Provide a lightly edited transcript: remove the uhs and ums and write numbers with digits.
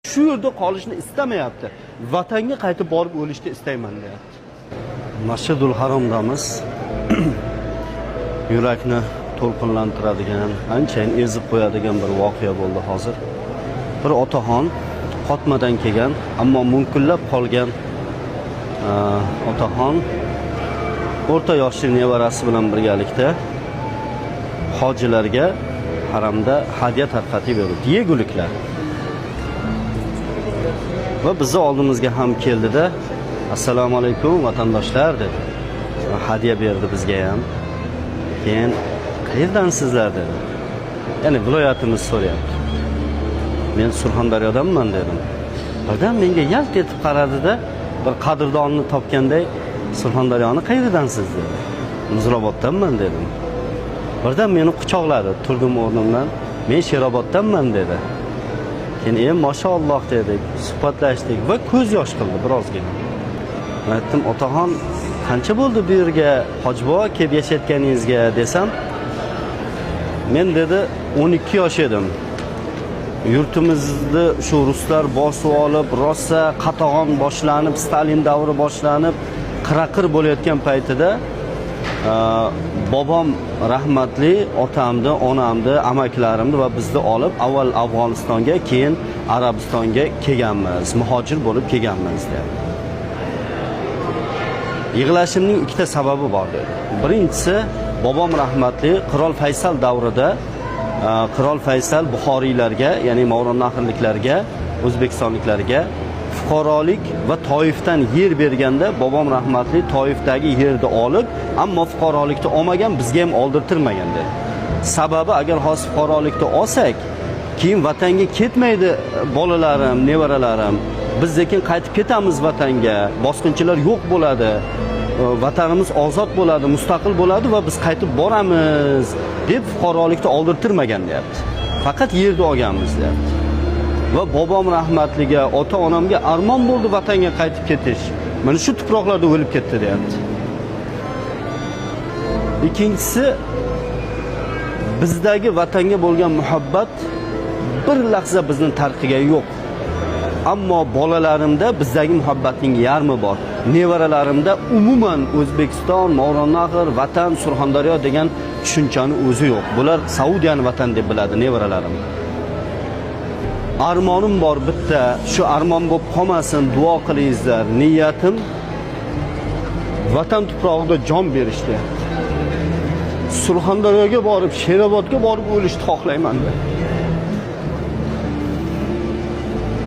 Shu yerda qolishni istamayapti. Vatanga qaytib borib o'lishni istayman deyapti. Masjidul Haromdamiz. Yurakni to'lqinlantiradigan, anchayin ezib qo'yadigan bir voqea bo'ldi hozir. Bir otaxon qotmadan kelgan, ammo munkullab qolgan otaxon o'rta yoshli nevarasi bilan birgalikda hojilarga haramda hadya tarqatib berdi. Yeguliklar. Va bizni oldimizga ham keldida, "Assalomu alaykum vatandoshlar" dedi. Hadya berdi bizga ham. Keyin "Qayerdansizlar?" dedi. Ya'ni viloyatimiz so'rayapti. Men Surxondaryodanman dedim. Birdan menga yalt etib qaradi-da, bir qadrdonni topganday, "Surxondaryoni qayerdansiz?" dedi. "Muzroboddanman" dedim. Birdan meni quchoqladi, turdim o'rnimdan. "Men Sheroboddanman" dedi. Keyin "Mashalloh" dedik, suhbatlashdik va ko'z yosh qildi birozgina. Men aytdim, "Otaxon, qancha bo'ldi bu yerga Hojibobo kelib yashayotganingizga?" desam, "Men" dedi, "12 yosh edim. Yurtimizni shu ruslar bosib olib, rosa qatag'on boshlanib, Stalin davri boshlanib, qiraqir bo'layotgan paytida bobom rahmatli otamni, onamni, amakilarimni va bizni olib avval Afg'onistonga, keyin Arabistonga kelganmiz, muhojir bo'lib kelganmiz" dedi. Yig'lashimning ikkita sababi bor dedi. Birinchisi, bobom rahmatli Qirol Faysal davrida Qirol Faysal Buxoriylarga, ya'ni Movarounnahrliklarga, O'zbekistonliklarga fuqarolik va Toifdan yer berganda bobom rahmatli Toifdagi yerni olib, ammo fuqarolikni olmagan, bizga ham oldirtirmagan dedi. Sababi agar hozir fuqarolikni olsak, keyin vatanga ketmaydi bolalarim, nevaralarim. Biz lekin qaytib ketamiz vatanga, bosqinchilar yo'q bo'ladi. Vatanimiz ozod bo'ladi, mustaqil bo'ladi va biz qaytib boramiz deb fuqarolikni oldirtirmagan deyapti. Faqat yerni olganmiz deyapti. Va bobom rahmatliga, ota-onamga armon bo'ldi vatanga qaytib ketish. Mana shu tuproqlarda o'lib ketdi deyapti. Ikkinchisi, bizdagi vatanga bo'lgan muhabbat bir lahza bizning tarqiga yo'q. Ammo bolalarimda bizdagi muhabbatning yarmi bor. Nevaralarimda umuman O'zbekiston, Movarounnahr, vatan, Surxondaryo degan tushunchani o'zi yo'q. Bular Saudiyani vatan deb biladi nevaralarim. Armonim bor bitta, shu armon bo'lib qolmasin, duo qilingizlar. Niyatim vatan tuprog'ida jon berishdi. Surxondaryoga borib, Sherobodga borib o'lishni xohlayman.